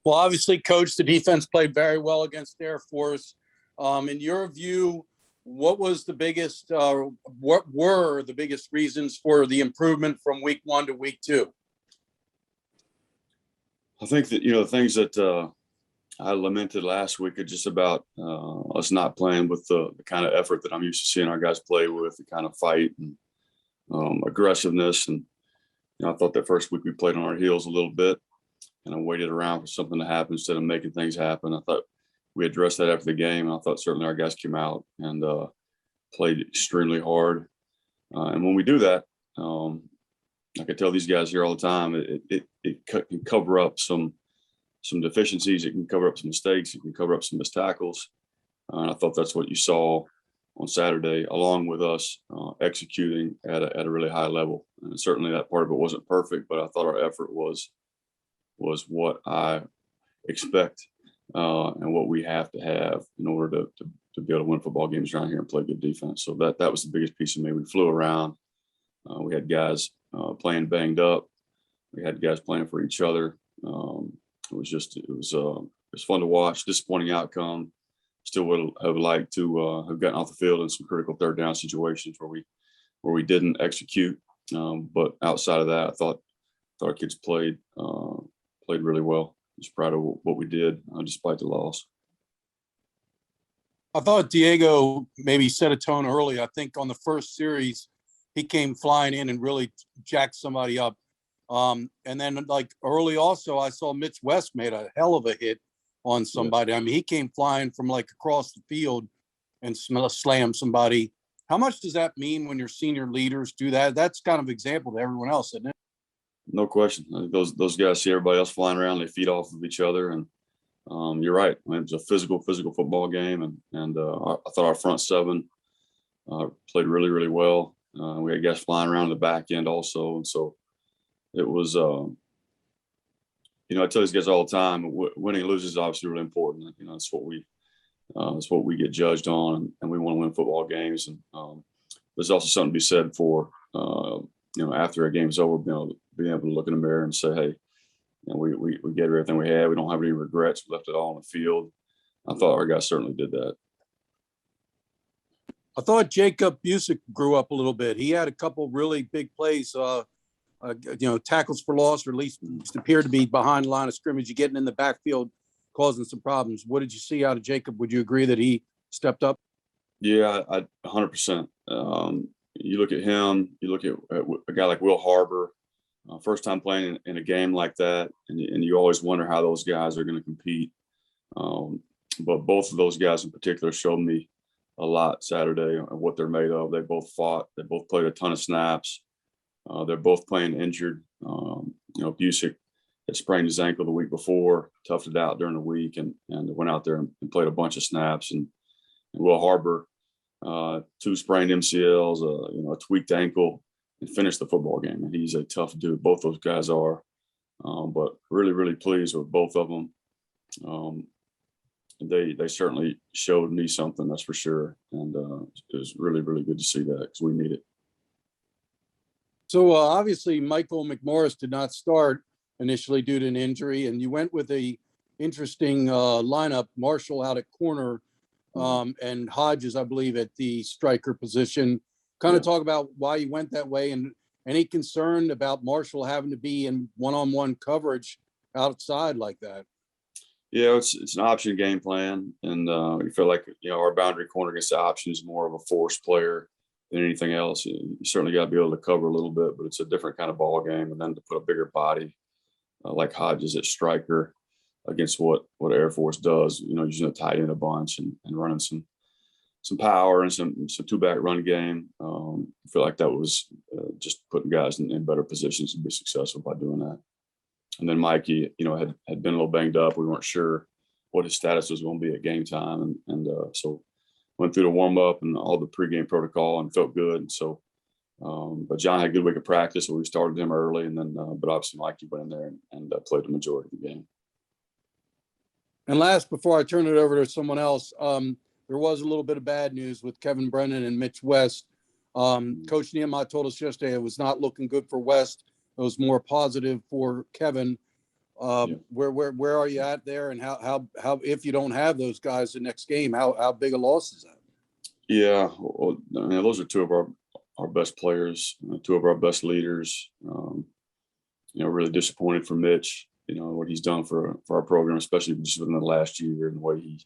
Well, obviously, Coach, the defense played very well against Air Force. In your view, what were the biggest reasons for the improvement from week 1 to week 2? I think that, the things that I lamented last week are just about us not playing with the kind of effort that I'm used to seeing our guys play with, the kind of fight and aggressiveness. And, I thought that first week we played on our heels a little bit and I waited around for something to happen instead of making things happen. I thought we addressed that after the game. And I thought certainly our guys came out and played extremely hard. And when we do that, I can tell these guys here all the time, it can cover up some deficiencies. It can cover up some mistakes. It can cover up some missed tackles. And I thought that's what you saw on Saturday, along with us executing at a really high level. And certainly that part of it wasn't perfect, but I thought our effort was what I expect and what we have to have in order to be able to win football games around here and play good defense. So that was the biggest piece of me. We flew around. We had guys playing banged up. We had guys playing for each other. It was fun to watch. Disappointing outcome. Still would have liked to have gotten off the field in some critical third down situations where we didn't execute. But outside of that, I thought our kids played really well. Just proud of what we did despite the loss. I thought Diego maybe set a tone early. I think on the first series, he came flying in and really jacked somebody up. And then like early also, I saw Mitch West made a hell of a hit on somebody. I mean, he came flying from like across the field and slammed somebody. How much does that mean when your senior leaders do that? That's kind of example to everyone else, isn't it? No question. I think those guys see everybody else flying around. They feed off of each other. And you're right. I mean, it was a physical football game. And I thought our front seven played really, really well. We had guys flying around the back end also. And so it was, I tell these guys all the time, winning and losing is obviously really important. That's what we get judged on, and we want to win football games. And there's also something to be said for, after a game's over, being able to look in the mirror and say, hey, we get everything we had. We don't have any regrets. We left it all on the field. I thought our guys certainly did that. I thought Jacob Busick grew up a little bit. He had a couple really big plays, tackles for loss, or at least appeared to be behind the line of scrimmage. You're getting in the backfield, causing some problems. What did you see out of Jacob? Would you agree that he stepped up? Yeah, 100%. You look at him, you look at a guy like Will Harbor, first time playing in a game like that, and you always wonder how those guys are going to compete. But both of those guys in particular showed me a lot Saturday of what they're made of. They both fought. They both played a ton of snaps. They're both playing injured. Busick had sprained his ankle the week before, toughed it out during the week, and went out there and played a bunch of snaps. And Will Harbor, 2 sprained MCLs, a tweaked ankle, and finished the football game. And he's a tough dude. Both those guys are. But really, really pleased with both of them. They certainly showed me something, that's for sure. And it was really, really good to see that because we need it. So obviously Michael McMorris did not start initially due to an injury, and you went with a interesting lineup, Marshall out at corner and Hodges, I believe, at the striker position. Kind of talk about why you went that way, and any concern about Marshall having to be in one-on-one coverage outside like that? Yeah, it's an option game plan, and we feel like our boundary corner against the option is more of a force player than anything else. You certainly got to be able to cover a little bit, but it's a different kind of ball game. And then to put a bigger body like Hodges at striker against what Air Force does, using a tight end a bunch and running some power and some 2-back run game. I feel like that was just putting guys in better positions to be successful by doing that. And then Mikey, had been a little banged up. We weren't sure what his status was going to be at game time. And so went through the warm up and all the pregame protocol and felt good. And so, but John had a good week of practice, so we started him early. And then, but obviously Mikey went in there and played the majority of the game. And last, before I turn it over to someone else, there was a little bit of bad news with Kevin Brennan and Mitch West. Coach Nehemiah told us yesterday it was not looking good for West. It was more positive for Kevin. Yeah. Where are you at there, and how if you don't have those guys the next game, how big a loss is that? Yeah, well, I mean, those are two of our best players, two of our best leaders. Really disappointed for Mitch. What he's done for our program, especially just within the last year, and the way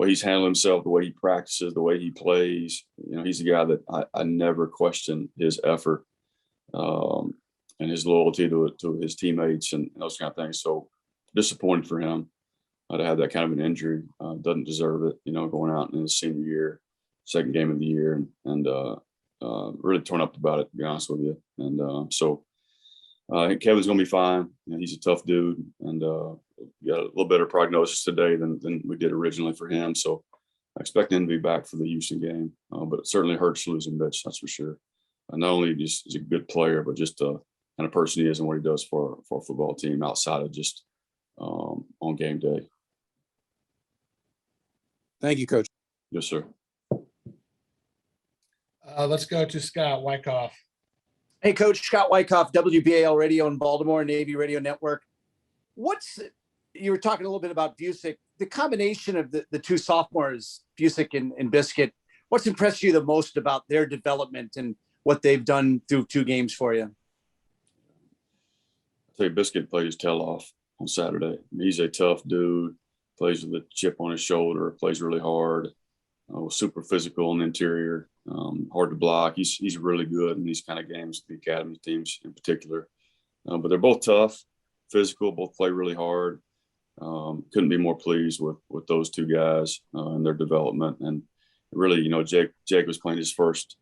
he's handled himself, the way he practices, the way he plays. He's a guy that I never question his effort and his loyalty to his teammates and those kind of things. So disappointed for him to have that kind of an injury. Doesn't deserve it, going out in his senior year, second game of the year, and really torn up about it, to be honest with you. And so I think Kevin's going to be fine. He's a tough dude, and we got a little better prognosis today than we did originally for him. So I expect him to be back for the Houston game, but it certainly hurts losing Mitch, that's for sure. Not only just he's a good player, but just the kind of person he is and what he does for a football team outside of just on game day. Thank you, Coach. Yes, sir. Let's go to Scott Wyckoff. Hey, Coach. Scott Wyckoff, WBAL Radio in Baltimore, Navy Radio Network. You were talking a little bit about Busick, the combination of the two sophomores, Busick and Biscuit. What's impressed you the most about their development and what they've done through 2 games for you? I tell you, Biscuit played his tail off on Saturday. He's a tough dude, plays with a chip on his shoulder, plays really hard, super physical in the interior, hard to block. He's really good in these kind of games, the academy teams in particular. But they're both tough, physical, both play really hard. Couldn't be more pleased with those two guys and their development. And really, Jake was playing his first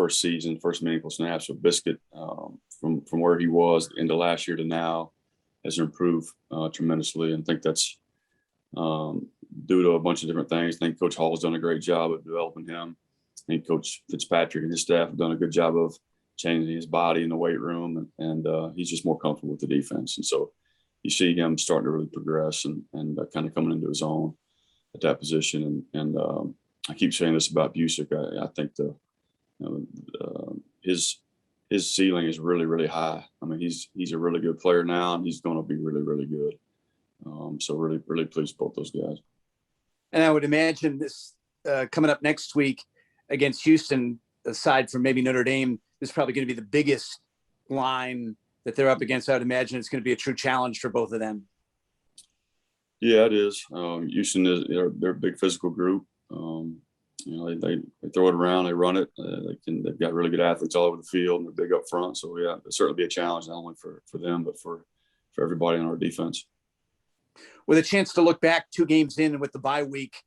season, first meaningful snaps with Biscuit from where he was into last year to now has improved tremendously. And I think that's due to a bunch of different things. I think Coach Hall has done a great job of developing him. I think Coach Fitzpatrick and his staff have done a good job of changing his body in the weight room, and he's just more comfortable with the defense. And so you see him starting to really progress and kind of coming into his own at that position. And I keep saying this about Busick. I think his ceiling is really, really high. I mean, he's a really good player now, and he's going to be really, really good. So really, really pleased with both those guys. And I would imagine this coming up next week against Houston, aside from maybe Notre Dame, this is probably going to be the biggest line that they're up against. I would imagine it's going to be a true challenge for both of them. Yeah, it is. Houston they're a big physical group. They throw it around, they run it. They've got really good athletes all over the field, and they're big up front. So yeah, it'll certainly be a challenge not only for them but for everybody on our defense. With a chance to look back 2 games in and with the bye week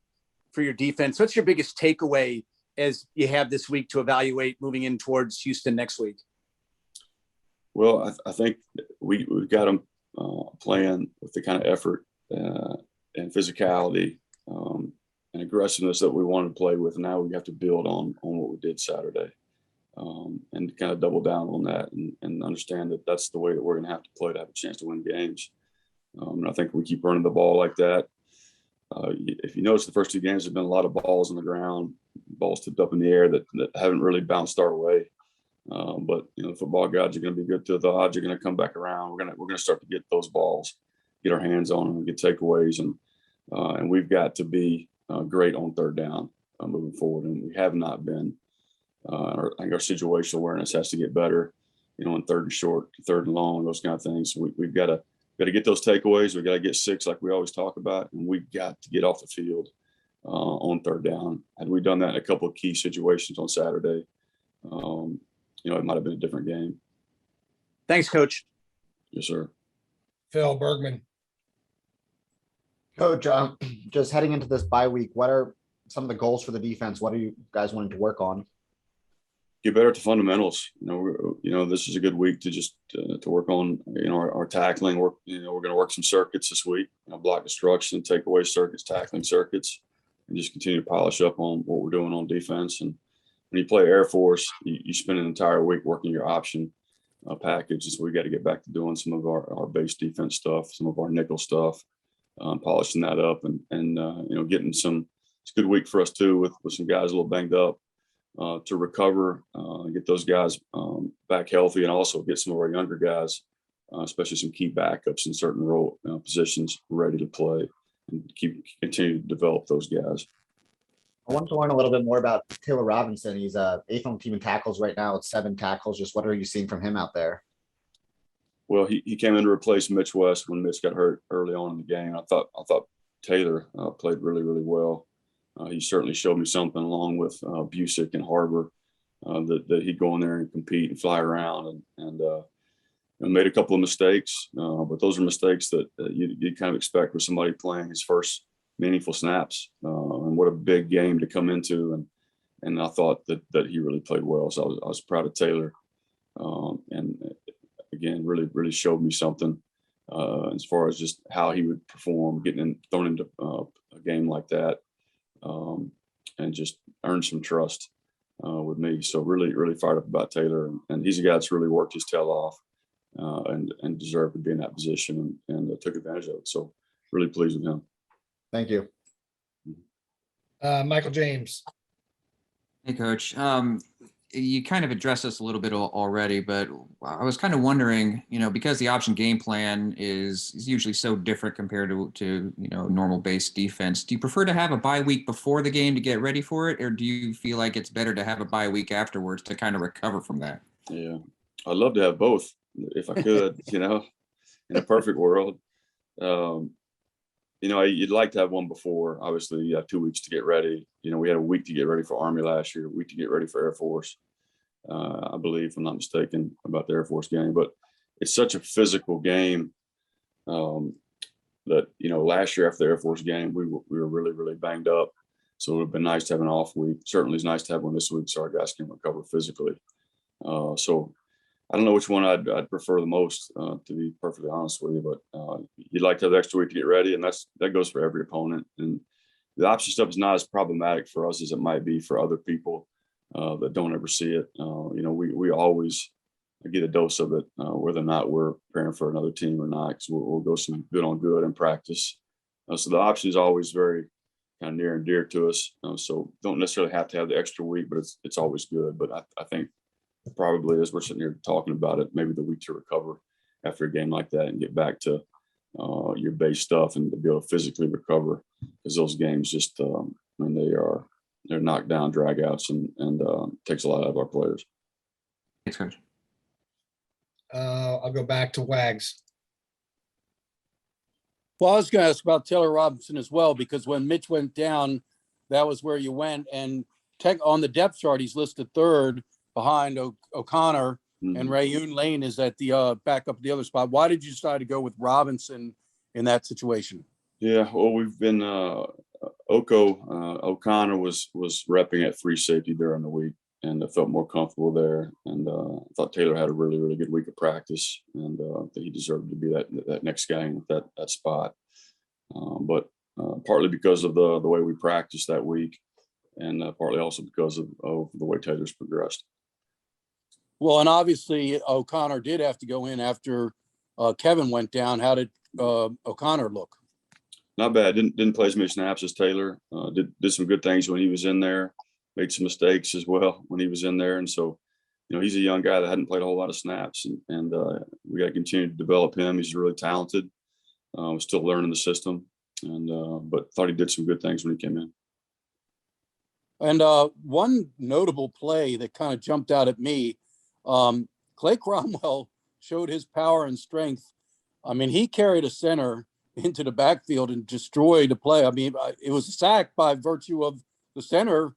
for your defense, what's your biggest takeaway as you have this week to evaluate moving in towards Houston next week? Well, I think we've got them playing with the kind of effort and physicality and aggressiveness that we wanted to play with. Now we have to build on what we did Saturday and kind of double down on that and understand that that's the way that we're going to have to play to have a chance to win games. And I think we keep running the ball like that. If you notice, the first 2 games have been a lot of balls on the ground, balls tipped up in the air that haven't really bounced our way. But the football gods are going to be good. The odds are going to come back around. We're going to start to get those balls, get our hands on them, and get takeaways, and we've got to be great on third down moving forward. And we have not been. I think our situational awareness has to get better. In third and short, third and long, those kind of things. We've got to get those takeaways. We got to get 6 like we always talk about, and we've got to get off the field on third down. Had we done that in a couple of key situations on Saturday, it might have been a different game. Thanks, Coach. Yes, sir. Phil Bergman. Coach, just heading into this bye week, what are some of the goals for the defense? What are you guys wanting to work on? Get better at the fundamentals. This is a good week to just to work on our tackling. We're going to work some circuits this week. Block destruction, takeaway circuits, tackling circuits, and just continue to polish up on what we're doing on defense. And when you play Air Force, you spend an entire week working your option package. So we got to get back to doing some of our base defense stuff, some of our nickel stuff, polishing that up, and getting some. It's a good week for us too with some guys a little banged up. To recover, get those guys back healthy, and also get some of our younger guys especially some key backups in certain role positions ready to play and continue to develop those guys. I wanted to learn a little bit more about Taylor Robinson. He's eighth on the team in tackles right now with 7 tackles. Just what are you seeing from him out there? Well, he came in to replace Mitch West when Mitch got hurt early on in the game. I thought Taylor played really, really well. He certainly showed me something along with Busick and Harbor that he'd go in there and compete and fly around and made a couple of mistakes, but those are mistakes that you kind of expect with somebody playing his first meaningful snaps. And what a big game to come into, and I thought that he really played well. So I was proud of Taylor, and again, really showed me something as far as just how he would perform, thrown into a game like that, and just earned some trust with me. So really fired up about Taylor, and he's a guy that's really worked his tail off. And deserved to be in that position and took advantage of it. So really pleased with him. Thank you. Michael James. Hey, Coach. You kind of addressed this a little bit already, but I was kind of wondering, because the option game plan is usually so different compared to normal base defense. Do you prefer to have a bye week before the game to get ready for it, or do you feel like it's better to have a bye week afterwards to kind of recover from that? Yeah, I'd love to have both if I could. In a perfect world. You'd like to have one before. Obviously, you have 2 weeks to get ready. We had a week to get ready for Army last year, a week to get ready for Air Force. I believe, if I'm not mistaken, about the Air Force game. But it's such a physical game that, last year after the Air Force game, we were really, really banged up. So it would have been nice to have an off week. Certainly it's nice to have one this week so our guys can recover physically. So I don't know which one I'd prefer the most, to be perfectly honest with you, but you'd like to have the extra week to get ready, and that goes for every opponent. And the option stuff is not as problematic for us as it might be for other people that don't ever see it. We always get a dose of it, whether or not we're preparing for another team or not, because we'll go some good on good in practice. So the option is always very kind of near and dear to us. So don't necessarily have to have the extra week, but it's always good. But I think probably, as we're sitting here talking about it, maybe the week to recover after a game like that and get back to your base stuff and to be able to physically recover, because those games just, they're knockdown dragouts and takes a lot out of our players. Thanks, Coach. I'll go back to Wags. Well, I was going to ask about Taylor Robinson as well, because when Mitch went down, that was where you went. And on the depth chart, he's listed third behind O'Connor, and Rayoon Lane is at the back up the other spot. Why did you decide to go with Robinson in that situation? Yeah, well, we've been O'Connor was repping at free safety during the week, and I felt more comfortable there. And I thought Taylor had a really, really good week of practice, and that he deserved to be that next guy in that spot. But partly because of the way we practiced that week, and partly also because of the way Taylor's progressed. Well, and obviously O'Connor did have to go in after Kevin went down. How did O'Connor look? Not bad. Didn't play as many snaps as Taylor. Did some good things when he was in there. Made some mistakes as well when he was in there. And so, he's a young guy that hadn't played a whole lot of snaps, and we got to continue to develop him. He's really talented. Still learning the system, but thought he did some good things when he came in. And one notable play that kind of jumped out at me, Clay Cromwell showed his power and strength. I mean, he carried a center into the backfield and destroyed the play. I mean, it was a sack by virtue of the center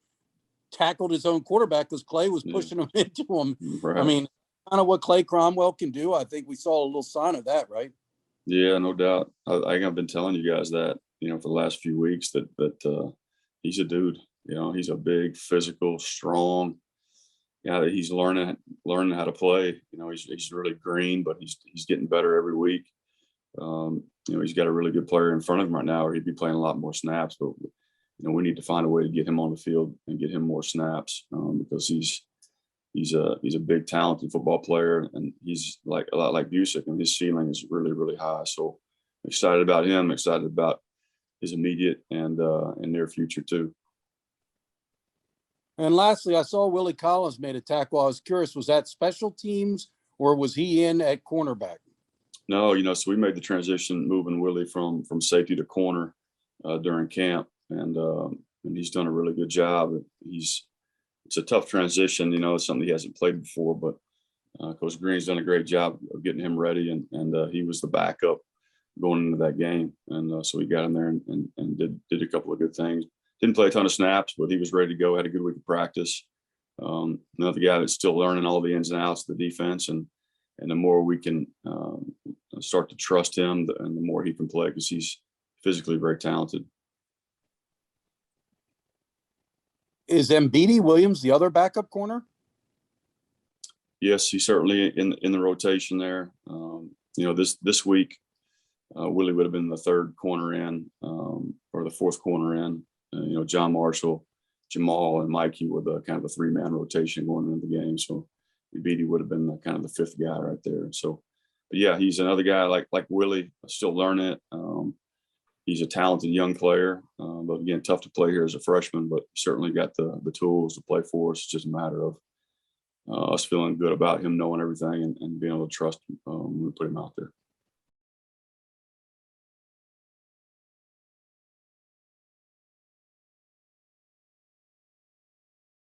tackled his own quarterback because Clay was pushing him into him. Right. I mean, kind of what Clay Cromwell can do. I think we saw a little sign of that, right? Yeah, no doubt. I've been telling you guys that, for the last few weeks that he's a dude. He's a big, physical, strong guy that he's learning how to play. He's really green, but he's getting better every week. He's got a really good player in front of him right now, or he'd be playing a lot more snaps. But we need to find a way to get him on the field and get him more snaps, because he's a big, talented football player, and he's a lot like Busick, and his ceiling is really, really high. So excited about him. Excited about his immediate and near future too. And lastly, I saw Willie Collins made a tackle. I was curious, was that special teams or was he in at cornerback? No, so we made the transition moving Willie from safety to corner during camp, and he's done a really good job. It's a tough transition, it's something he hasn't played before, but Coach Green's done a great job of getting him ready, and he was the backup going into that game, and so we got him there and did a couple of good things. Didn't play a ton of snaps, but he was ready to go. Had a good week of practice. Another guy that's still learning all the ins and outs of the defense, and the more we can start to trust him, and the more he can play, because he's physically very talented. Is Mbidi Williams the other backup corner? Yes, he's certainly in the rotation there. This week, Willie would have been the third corner in, or the fourth corner in. John Marshall, Jamal, and Mikey were the kind of a 3-man rotation going into the game. So Mbidi would have been kind of the fifth guy right there. So, but yeah, he's another guy like Willie, still learning it. He's a talented young player, but again, tough to play here as a freshman, but certainly got the tools to play for us. It's just a matter of us feeling good about him knowing everything and being able to trust him when we put him out there.